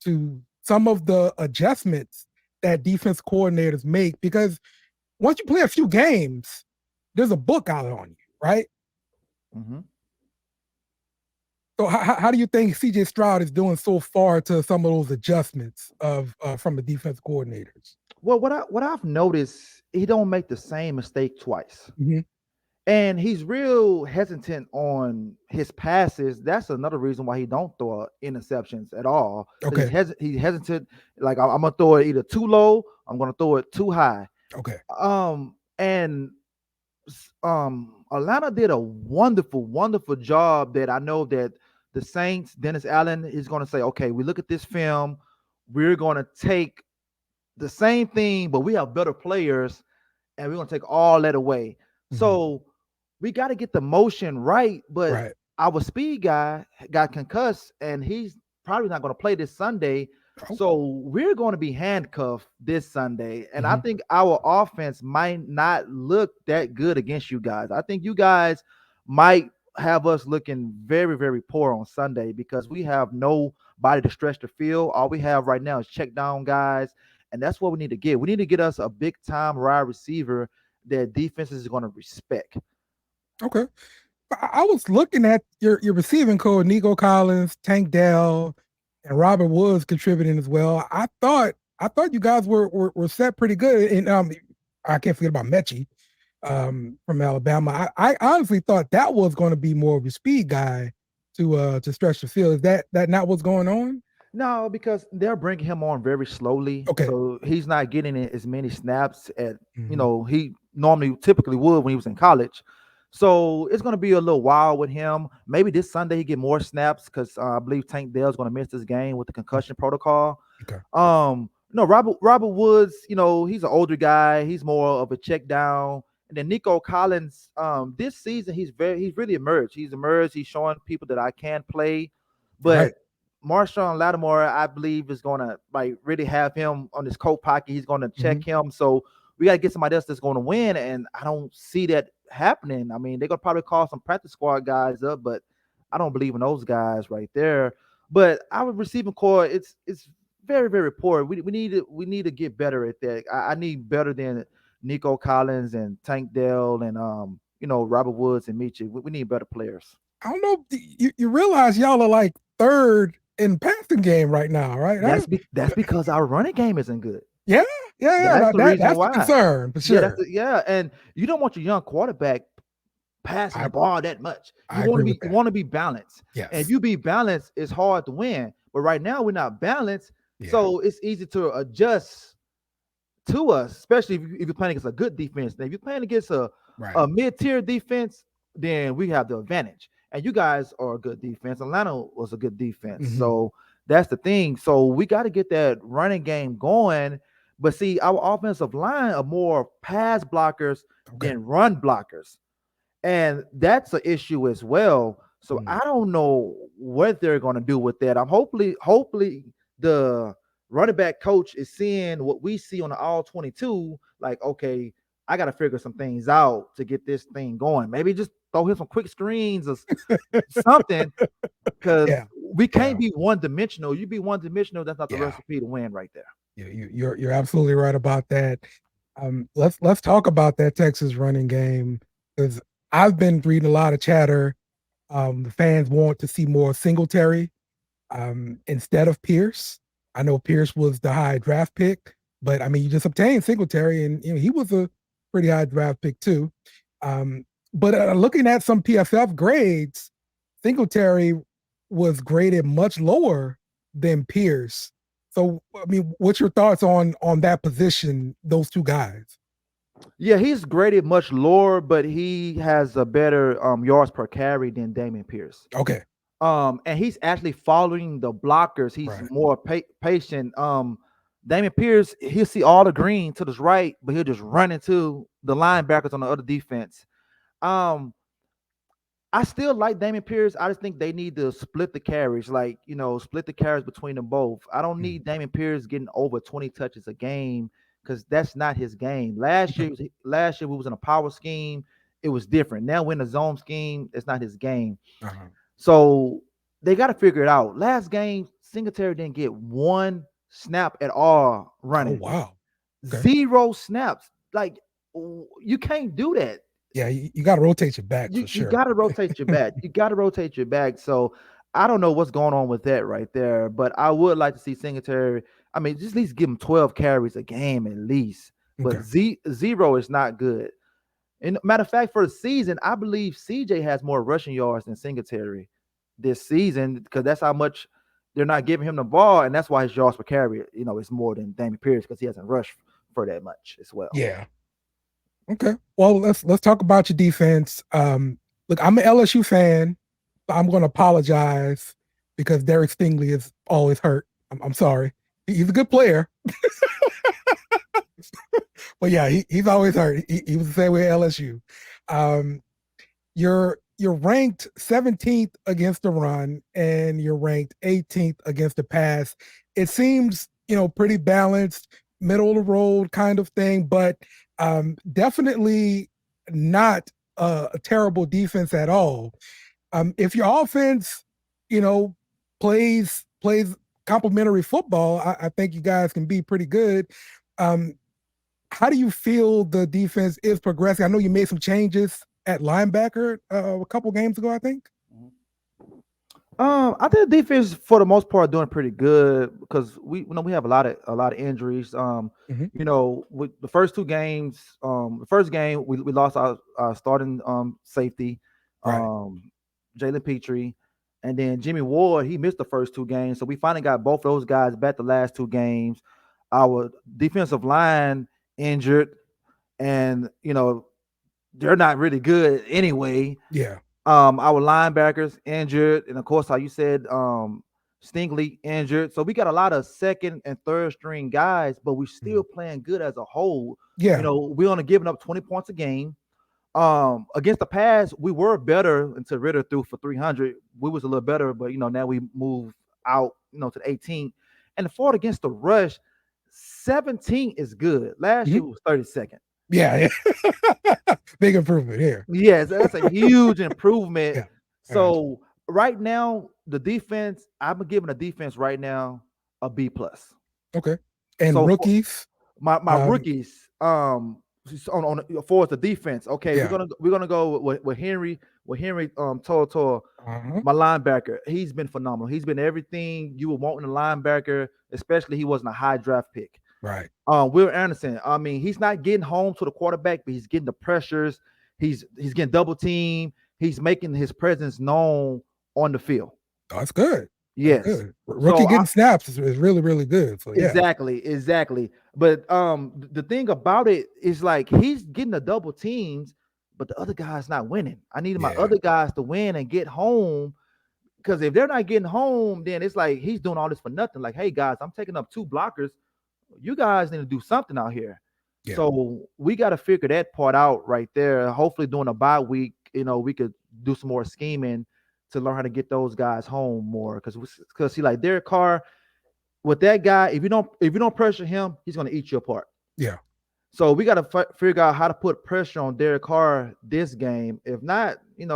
[SPEAKER 4] to some of the adjustments that defense coordinators make? Because once you play a few games, there's a book out on you, right?
[SPEAKER 8] Mm-hmm.
[SPEAKER 4] So how do you think CJ Stroud is doing so far to some of those adjustments from the defense coordinators?
[SPEAKER 8] Well, what I've noticed, he don't make the same mistake twice.
[SPEAKER 4] Mm-hmm.
[SPEAKER 8] And he's real hesitant on his passes. That's another reason why he don't throw interceptions at all.
[SPEAKER 4] Okay.
[SPEAKER 8] He's hesitant. Like, I'm gonna throw it either too low, I'm gonna throw it too high.
[SPEAKER 4] Okay.
[SPEAKER 8] And Atlanta did a wonderful job that I know that the Saints, Dennis Allen, is gonna say, okay, we look at this film, we're gonna take the same thing, but we have better players, and we're gonna take all that away. Mm-hmm. So we got to get the motion right, but our speed guy got concussed, and he's probably not going to play this Sunday. So we're going to be handcuffed this Sunday, and I think our offense might not look that good against you guys. I think you guys might have us looking very, very poor on Sunday because we have nobody to stretch the field. All we have right now is check down guys, and that's what we need to get. We need to get us a big-time wide receiver that defenses is going to respect.
[SPEAKER 4] Okay. I was looking at your receiving core, Nico Collins, Tank Dell, and Robert Woods contributing as well. I thought you guys were set pretty good. And I can't forget about Mechie from Alabama. I honestly thought that was going to be more of a speed guy to stretch the field. Is that not what's going on?
[SPEAKER 8] No, because they're bringing him on very slowly.
[SPEAKER 4] Okay.
[SPEAKER 8] So he's not getting as many snaps at he typically would when he was in college. So it's going to be a little while with him. Maybe this Sunday he get more snaps because I believe Tank Dell's going to miss this game with the concussion protocol.
[SPEAKER 4] Okay.
[SPEAKER 8] Robert Woods, he's an older guy. He's more of a check down. And then Nico Collins, this season he's really emerged. He's showing people that I can play. But Marshawn Lattimore, I believe, is going to really have him on his coat pocket. He's going to check him. So we got to get somebody else that's going to win, and I don't see that happening. I mean, they're going to probably call some practice squad guys up, but I don't believe in those guys right there. But our receiving core, it's very, very poor. We need to get better at that. I need better than Nico Collins and Tank Dell and Robert Woods and Michi. We need better players.
[SPEAKER 4] I don't know. You realize y'all are like third in passing game right now, right?
[SPEAKER 8] That's because our running game isn't good.
[SPEAKER 4] Yeah.
[SPEAKER 8] That's
[SPEAKER 4] The concern for sure.
[SPEAKER 8] And you don't want your young quarterback passing the ball that much. You want to be balanced.
[SPEAKER 4] Yes.
[SPEAKER 8] And if you be balanced, it's hard to win. But right now we're not balanced, so it's easy to adjust to us, especially if you're playing against a good defense. Now, if you're playing against a mid-tier defense, then we have the advantage. And you guys are a good defense. Atlanta was a good defense.
[SPEAKER 4] Mm-hmm.
[SPEAKER 8] So that's the thing. So we got to get that running game going. But see, our offensive line are more pass blockers than run blockers. And that's an issue as well. So I don't know what they're going to do with that. Hopefully the running back coach is seeing what we see on the all 22. Like, okay, I got to figure some things out to get this thing going. Maybe just throw him some quick screens or something, because we can't be one-dimensional. You be one-dimensional, that's not the recipe to win right there.
[SPEAKER 4] You're absolutely right about that. Let's talk about that Texas running game, because I've been reading a lot of chatter. The fans want to see more Singletary instead of Pierce. I know Pierce was the high draft pick, but I mean, you just obtained Singletary, and he was a pretty high draft pick too. But looking at some PFF grades, Singletary was graded much lower than Pierce. So, I mean, what's your thoughts on that position, those two guys?
[SPEAKER 8] Yeah, he's graded much lower, but he has a better yards per carry than Dameon Pierce.
[SPEAKER 4] Okay.
[SPEAKER 8] And he's actually following the blockers. He's more patient. Dameon Pierce, he'll see all the green to his right, but he'll just run into the linebackers on the other defense. I still like Dameon Pierce. I just think they need to split the carries, split the carries between them both. I don't need Dameon Pierce getting over 20 touches a game, because that's not his game. Last year we was in a power scheme. It was different. Now we're in a zone scheme. It's not his game. So they got to figure it out. Last game, Singletary didn't get one snap at all running.
[SPEAKER 4] Oh, wow. Okay.
[SPEAKER 8] 0 snaps. Like, you can't do that.
[SPEAKER 4] Yeah, you got to rotate your back. For sure.
[SPEAKER 8] You got to rotate your back. You got to rotate your back. So I don't know what's going on with that right there, but I would like to see Singletary. I mean, just at least give him 12 carries a game at least. But 0 is not good. And matter of fact, for the season, I believe CJ has more rushing yards than Singletary this season, because that's how much they're not giving him the ball, and that's why his yards per carry, is more than Dameon Pierce, because he hasn't rushed for that much as well.
[SPEAKER 4] Yeah. Okay. Well, let's talk about your defense. Look, I'm an LSU fan. So I'm going to apologize because Derek Stingley is always hurt. I'm sorry. He's a good player. But yeah, he's always hurt. He was the same way at LSU. You're ranked 17th against the run, and you're ranked 18th against the pass. It seems, pretty balanced, middle of the road kind of thing, but definitely not a terrible defense at all. If your offense, plays complementary football, I think you guys can be pretty good. How do you feel the defense is progressing? I know you made some changes at linebacker a couple games ago, I think.
[SPEAKER 8] I think the defense for the most part doing pretty good, because we have a lot of injuries. With the first two games, the first game we lost our starting safety, Jalen Petrie, and then Jimmy Ward, he missed the first two games. So we finally got both those guys back the last two games. Our defensive line injured, and they're not really good anyway.
[SPEAKER 4] Yeah.
[SPEAKER 8] Our linebackers injured, and of course, how you said, Stingley injured. So we got a lot of second and third string guys, but we're still playing good as a whole.
[SPEAKER 4] Yeah.
[SPEAKER 8] We're only giving up 20 points a game. Against the pass, we were better until Ritter threw for 300. We was a little better, but now we move out, to the 18th. And the fought against the rush, 17 is good. Last year was 32nd.
[SPEAKER 4] Yeah. Big improvement here.
[SPEAKER 8] Yes, that's a huge improvement. Yeah. So right now, the defense, I'm giving the defense right now a B+.
[SPEAKER 4] Okay. And so rookies?
[SPEAKER 8] My rookies, for the defense. Okay,
[SPEAKER 4] Yeah.
[SPEAKER 8] we're gonna go with Henry. With Henry Toto, my linebacker. He's been phenomenal. He's been everything you would want in a linebacker, especially he wasn't a high draft pick.
[SPEAKER 4] Right.
[SPEAKER 8] Will Anderson. I mean, he's not getting home to the quarterback, but he's getting the pressures. He's getting double team. He's making his presence known on the field.
[SPEAKER 4] Oh, that's good.
[SPEAKER 8] Yes.
[SPEAKER 4] That's good. Rookie getting snaps is really, really good. So yeah.
[SPEAKER 8] Exactly. But the thing about it is like he's getting the double teams, but the other guy's not winning. I need my other guys to win and get home. Because if they're not getting home, then it's like he's doing all this for nothing. Like, hey guys, I'm taking up 2 blockers. You guys need to do something out here. Yeah. So we got to figure that part out right there. Hopefully during a bye week, we could do some more scheming to learn how to get those guys home more. Because see, like Derek Carr, with that guy, if you don't pressure him, he's going to eat you apart.
[SPEAKER 4] Yeah.
[SPEAKER 8] So we got to figure out how to put pressure on Derek Carr this game. If not, he's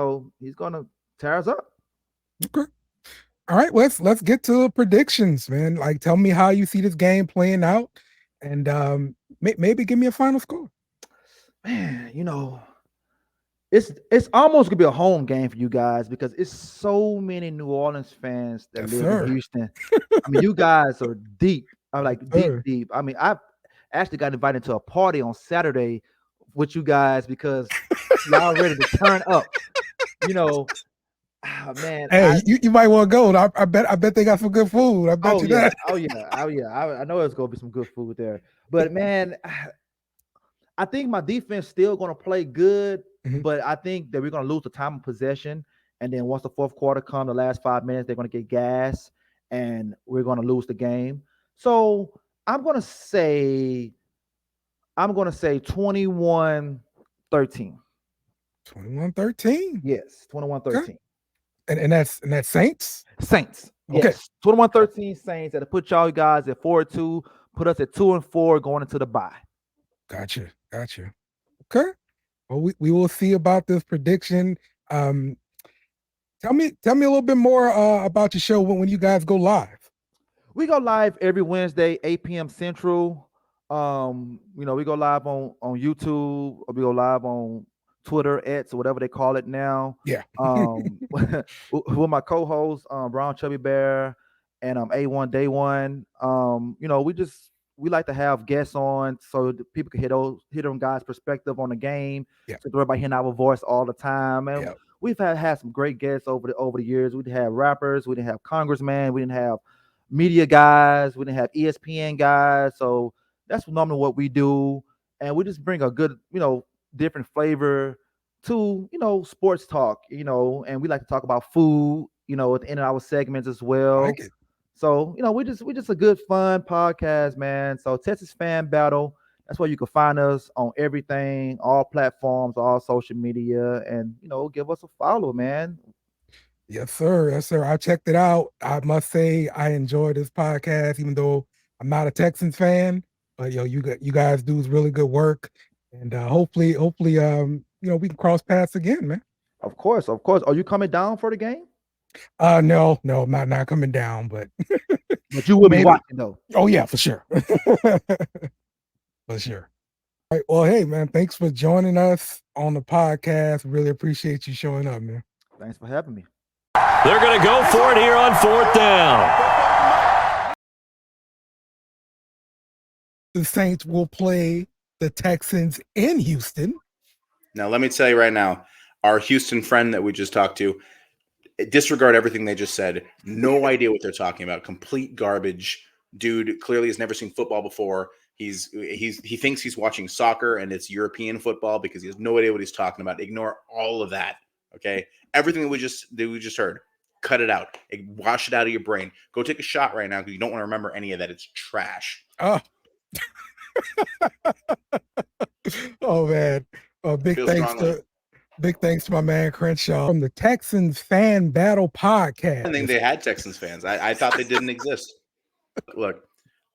[SPEAKER 8] going to tear us up.
[SPEAKER 4] Okay. All right, let's get to the predictions, man. Like, tell me how you see this game playing out, and maybe give me a final score.
[SPEAKER 8] Man, it's almost gonna be a home game for you guys because it's so many New Orleans fans that live in Houston. I mean, you guys are deep. I'm like deep. I mean, I've actually got invited to a party on Saturday with you guys because y'all ready to turn up. Oh, man,
[SPEAKER 4] hey, you might want to go. I bet they got some good food. I bet you that.
[SPEAKER 8] Oh yeah. I know there's gonna be some good food there. But man, I think my defense still gonna play good. But I think that we're gonna lose the time of possession, and then once the fourth quarter comes, the last 5 minutes, they're gonna get gas, and we're gonna lose the game. So I'm gonna say 21-13.
[SPEAKER 4] 21-13.
[SPEAKER 8] Yes, 21-13.
[SPEAKER 4] Okay. And that's Saints?
[SPEAKER 8] Saints. Yes. Okay. 21-13 Saints that'll put y'all guys at 4-2, put us at 2-4 going into the bye.
[SPEAKER 4] Gotcha. Okay. Well, we will see about this prediction. Tell me a little bit more about your show when you guys go live.
[SPEAKER 8] We go live every Wednesday, 8 p.m. Central. We go live on YouTube, or we go live on Twitter, X, or whatever they call it now.
[SPEAKER 4] Yeah.
[SPEAKER 8] With my co-hosts, Brown Chubby Bear and A1 Day One. We like to have guests on so that people can hear them guys' perspective on the game.
[SPEAKER 4] Yeah.
[SPEAKER 8] So everybody hearing our voice all the time. And we've had some great guests over the years. We didn't have rappers, we didn't have congressmen, we didn't have media guys, we didn't have ESPN guys. So that's normally what we do. And we just bring a good, different flavor to, sports talk, and we like to talk about food, at the end of our segments as well.
[SPEAKER 4] I like it.
[SPEAKER 8] So, we're just a good, fun podcast, man. So Texas Fan Battle, that's where you can find us on everything, all platforms, all social media, and, give us a follow, man.
[SPEAKER 4] Yes, sir. I checked it out. I must say I enjoy this podcast, even though I'm not a Texans fan, but you guys do really good work. And hopefully, we can cross paths again, man.
[SPEAKER 8] Of course. Are you coming down for the game?
[SPEAKER 4] No, I'm not coming down, but
[SPEAKER 8] but you will be watching though.
[SPEAKER 4] Oh yeah, for sure. For sure. All right. Well, hey man, thanks for joining us on the podcast. Really appreciate you showing up, man.
[SPEAKER 8] Thanks for having me.
[SPEAKER 5] They're going to go for it here on 4th down.
[SPEAKER 4] The Saints will play the Texans in Houston.
[SPEAKER 2] Now, let me tell you right now, our Houston friend that we just talked to, disregard everything they just said. No idea what they're talking about. Complete garbage. Dude clearly has never seen football before. He thinks he's watching soccer and it's European football because he has no idea what he's talking about. Ignore all of that. Okay? Everything that we just heard. Cut it out. Wash it out of your brain. Go take a shot right now because you don't want to remember any of that. It's trash.
[SPEAKER 4] Oh man. Big thanks to my man Crenshaw from the Texans Fan Battle Podcast.
[SPEAKER 2] I didn't think they had Texans fans. I thought they didn't exist. Look,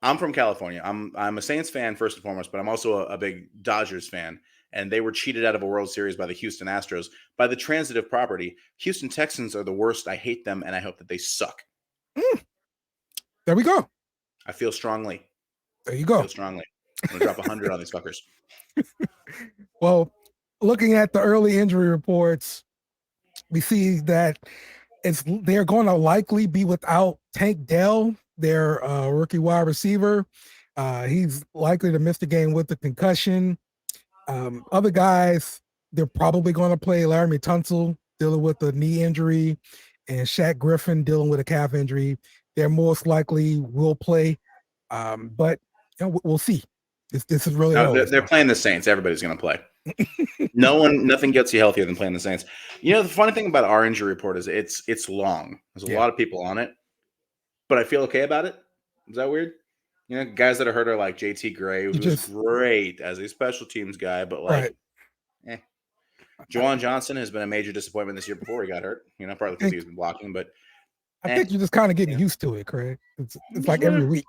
[SPEAKER 2] I'm from California. I'm a Saints fan first and foremost, but I'm also a big Dodgers fan. And they were cheated out of a World Series by the Houston Astros. By the transitive property, Houston Texans are the worst. I hate them, and I hope that they suck.
[SPEAKER 4] There we go.
[SPEAKER 2] I feel strongly.
[SPEAKER 4] There you go.
[SPEAKER 2] Strongly. I'm gonna drop 100 on these fuckers.
[SPEAKER 4] Well, looking at the early injury reports, we see that they're going to likely be without Tank Dell, their rookie wide receiver. He's likely to miss the game with the concussion. Other guys, they're probably going to play. Laramie Tunsil dealing with a knee injury, and Shaq Griffin dealing with a calf injury. They're most likely will play, but we'll see. This is really
[SPEAKER 2] they're playing the Saints. Everybody's going to play. Nothing gets you healthier than playing the Saints. The funny thing about our injury report is it's long. There's a lot of people on it, but I feel okay about it. Is that weird? Guys that are hurt are like JT Gray, who's great as a special teams guy, but Juwan Johnson has been a major disappointment this year before he got hurt. Partly because he's been blocking, but
[SPEAKER 4] I think you're just kind of getting used to it, Craig. It's like every week.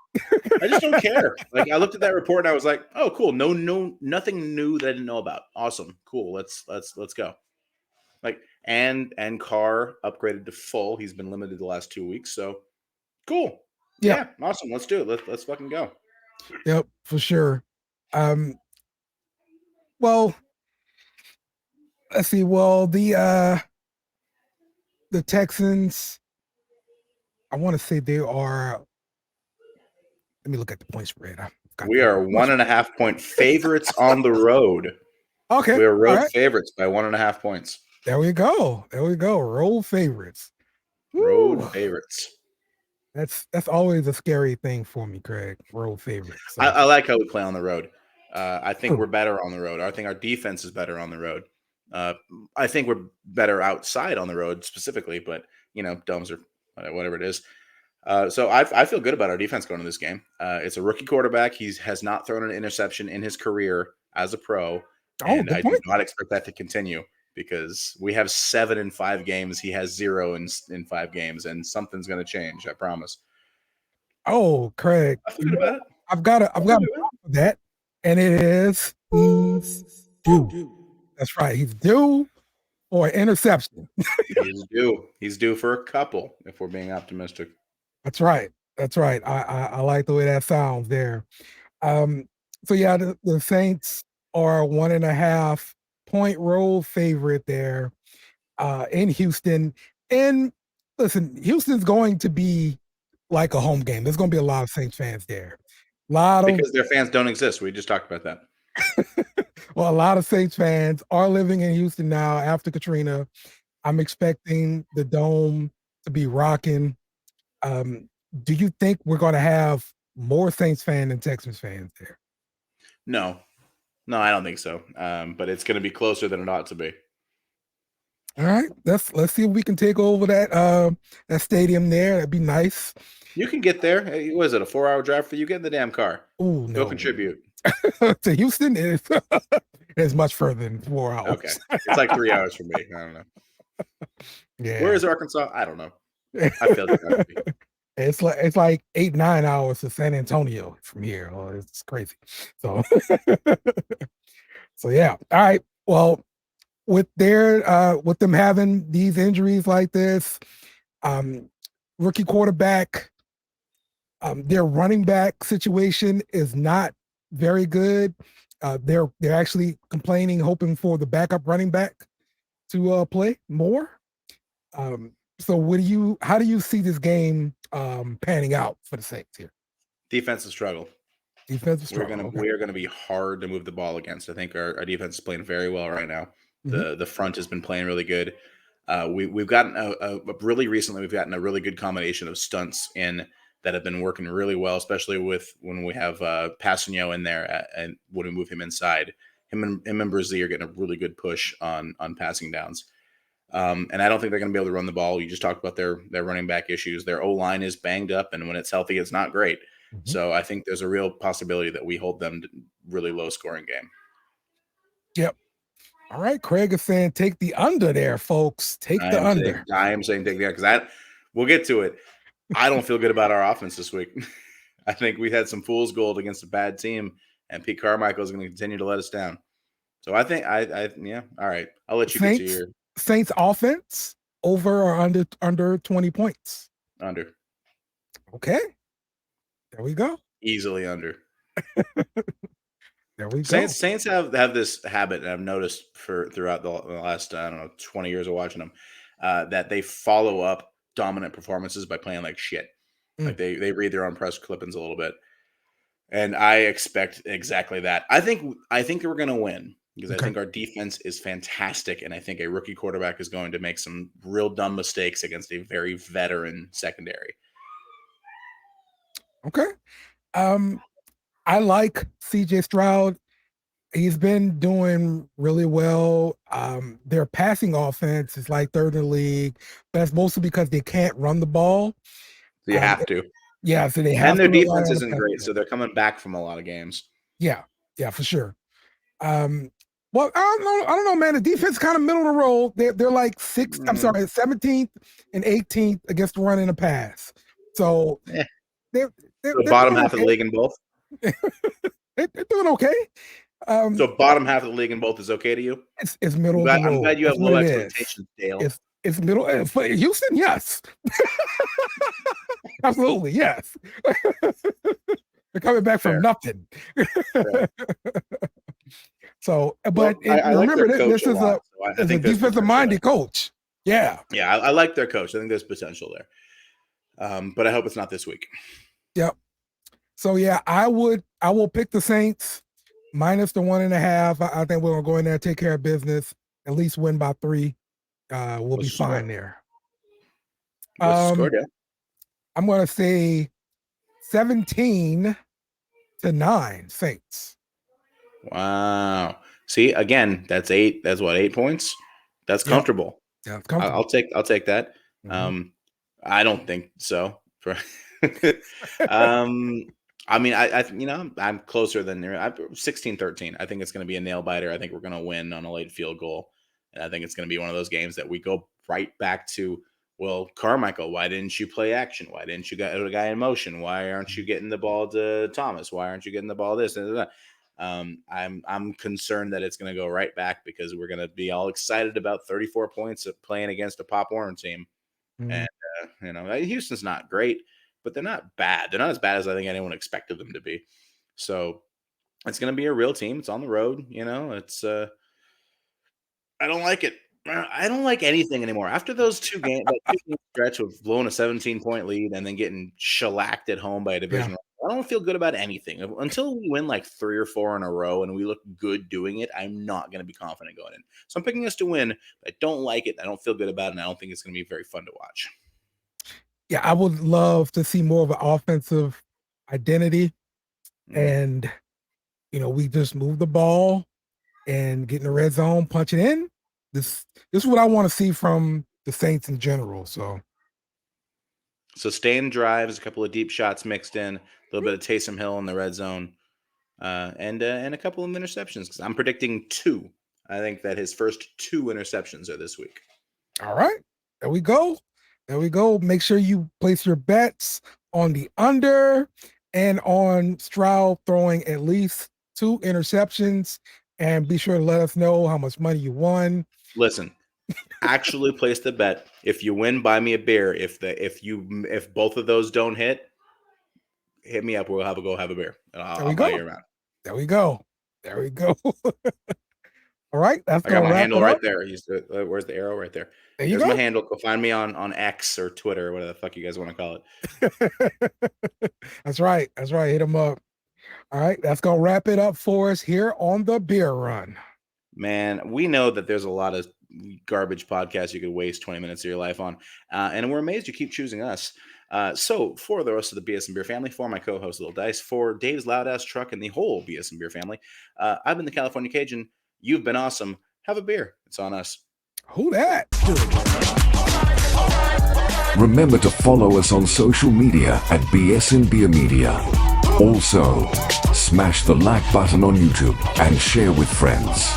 [SPEAKER 2] I just don't care. I looked at that report and I was like, oh, cool. Nothing new that I didn't know about. Awesome. Cool. Let's go. And Carr upgraded to full. He's been limited the last 2 weeks. So cool. Yeah. Awesome. Let's do it. Let's fucking go.
[SPEAKER 4] Yep, for sure. Well, let's see. Well, the Texans, I want to say they are. Let me look at the point spread.
[SPEAKER 2] We are 1.5 point favorites on the road.
[SPEAKER 4] Okay.
[SPEAKER 2] We are road favorites by 1.5 points.
[SPEAKER 4] There we go. Road favorites.
[SPEAKER 2] Road favorites.
[SPEAKER 4] That's always a scary thing for me, Craig. Road favorites. So.
[SPEAKER 2] I like how we play on the road. I think we're better on the road. I think our defense is better on the road. I think we're better outside on the road specifically, but domes or whatever it is. So I feel good about our defense going to this game. It's a rookie quarterback. He has not thrown an interception in his career as a pro, and I do not expect that to continue because we have 7 in 5 games. He has 0 in 5 games, and something's going to change. I promise.
[SPEAKER 4] Oh, Craig,
[SPEAKER 2] I feel good about it.
[SPEAKER 4] I've got that, and it is he's due. That's right. He's due for an interception.
[SPEAKER 2] He's due. He's due for a couple, if we're being optimistic.
[SPEAKER 4] That's right. I like the way that sounds there. So yeah, the Saints are 1.5 point road favorite there in Houston. And listen, Houston's going to be like a home game. There's going to be a lot of Saints fans there.
[SPEAKER 2] Because their fans don't exist. We just talked about that.
[SPEAKER 4] Well, a lot of Saints fans are living in Houston now after Katrina. I'm expecting the dome to be rocking. Do you think we're going to have more Saints fans than Texans fans there?
[SPEAKER 2] No, I don't think so. But it's going to be closer than it ought to be.
[SPEAKER 4] All right, let's see if we can take over that stadium there. That'd be nice.
[SPEAKER 2] You can get there. Hey, what is it, a 4-hour drive for you? Get in the damn car.
[SPEAKER 4] Ooh, no.
[SPEAKER 2] Go contribute.
[SPEAKER 4] To Houston is much further than 4 hours.
[SPEAKER 2] Okay, it's like 3 hours for me. I don't know.
[SPEAKER 4] Yeah.
[SPEAKER 2] Where is Arkansas? I don't know. I feel like
[SPEAKER 4] it's like 8-9 hours to San Antonio from here. Oh, it's crazy. So yeah. All right. Well, with them having these injuries like this, rookie quarterback, their running back situation is not very good. They're actually hoping for the backup running back to play more. So how do you see this game panning out for the Saints here?
[SPEAKER 2] Defensive struggle. We are going to be hard to move the ball against. I think our defense is playing very well right now. Mm-hmm. The front has been playing really good. We've gotten we've gotten a really good combination of stunts in that have been working really well, especially when we have Passanio in there and when we move him inside. Him and Brazil are getting a really good push on passing downs. And I don't think they're going to be able to run the ball. You just talked about their running back issues. Their O-line is banged up, and when it's healthy, it's not great. Mm-hmm. So I think there's a real possibility that we hold them to really low scoring game.
[SPEAKER 4] Yep. All right. Craig is saying take the under there, folks. Take the under.
[SPEAKER 2] I am saying take the under because we'll get to it. I don't feel good about our offense this week. I think we had some fool's gold against a bad team, and Pete Carmichael is going to continue to let us down. So I think yeah. All right. I'll let you get to your
[SPEAKER 4] Saints offense over or under 20 points.
[SPEAKER 2] Under.
[SPEAKER 4] Okay. There we go.
[SPEAKER 2] Easily under.
[SPEAKER 4] There we go.
[SPEAKER 2] Saints have this habit, and I've noticed throughout the last 20 years of watching them, that they follow up dominant performances by playing like shit. Like they read their own press clippings a little bit, and I expect exactly that. I think we're going to win because I think our defense is fantastic, and I think a rookie quarterback is going to make some real dumb mistakes against a very veteran secondary.
[SPEAKER 4] Okay. I like CJ Stroud. He's been doing really well. Their passing offense is like third in the league, but that's mostly because they can't run the ball.
[SPEAKER 2] You have to.
[SPEAKER 4] Yeah, so they have
[SPEAKER 2] and their
[SPEAKER 4] to
[SPEAKER 2] defense isn't great, so they're coming back from a lot of games.
[SPEAKER 4] Yeah, for sure. Well, I don't know, man. The defense kind of middle of the road. They're like 17th and 18th against the run and the pass. So they're
[SPEAKER 2] bottom half of the league in both.
[SPEAKER 4] They're doing okay.
[SPEAKER 2] So bottom half of the league in both is okay to you?
[SPEAKER 4] It's middle of the road.
[SPEAKER 2] I'm glad you have low expectations, Dale.
[SPEAKER 4] It's middle. For Houston, yes. Absolutely, yes. They're coming back from nothing. So, but I remember this is a defensive-minded coach. Yeah.
[SPEAKER 2] Yeah, I like their coach. I think there's potential there. But I hope it's not this week.
[SPEAKER 4] Yep. So yeah, I will pick the Saints minus the 1.5. I think we're gonna go in there and take care of business. At least win by 3. We'll be fine there.
[SPEAKER 2] What's the score, Dan?
[SPEAKER 4] I'm gonna say 17-9 Saints.
[SPEAKER 2] Wow. See, again, that's 8. That's what, 8 points? That's comfortable.
[SPEAKER 4] Yeah, it's comfortable.
[SPEAKER 2] I'll take that. I don't think so. I mean, I'm closer than 16-13. I think it's going to be a nail biter. I think we're going to win on a late field goal. And I think it's going to be one of those games that we go right back to, well, Carmichael, why didn't you play action? Why didn't you get a guy in motion? Why aren't you getting the ball to Thomas? Why aren't you getting the ball this and that? I'm concerned that it's going to go right back because we're going to be all excited about 34 points of playing against a Pop Warner team. And, Houston's not great, but they're not bad. They're not as bad as I think anyone expected them to be. So it's going to be a real team. It's on the road. It's I don't like it. I don't like anything anymore. After those 2 games, that 2-game stretch of blowing a 17-point lead and then getting shellacked at home by a division rival, I don't feel good about anything. Until we win like 3 or 4 in a row and we look good doing it, I'm not going to be confident going in. So I'm picking us to win. But I don't like it. I don't feel good about it. And I don't think it's going to be very fun to watch.
[SPEAKER 4] Yeah, I would love to see more of an offensive identity. And, we just move the ball and get in the red zone, punch it in. This is what I want to see from the Saints in general. So
[SPEAKER 2] sustained drives, a couple of deep shots mixed in, a little bit of Taysom Hill in the red zone, and a couple of interceptions. Because I'm predicting 2. I think that his first 2 interceptions are this week.
[SPEAKER 4] All right, there we go. Make sure you place your bets on the under and on Stroud throwing at least 2 interceptions. And be sure to let us know how much money you won.
[SPEAKER 2] Listen, actually place the bet. If you win, buy me a beer. If both of those don't hit me up. We'll have a beer. And I'll buy you around.
[SPEAKER 4] There we go. All right, I
[SPEAKER 2] got my handle right there. Where's the arrow? Right there. There's my handle. Go find me on X or Twitter, or whatever the fuck you guys want to call
[SPEAKER 4] it. That's right. Hit them up. All right, that's going to wrap it up for us here on the Beer Run.
[SPEAKER 2] Man, we know that there's a lot of garbage podcasts you could waste 20 minutes of your life on, and we're amazed you keep choosing us. So for the rest of the BS and Beer family, for my co-host Little Dice, for Dave's Loud Ass Truck and the whole BS and Beer family, I've been the California Cajun. You've been awesome. Have a beer. It's on us.
[SPEAKER 4] Who that?
[SPEAKER 9] Remember to follow us on social media at bsnbeer Media. Also, smash the like button on YouTube and share with friends.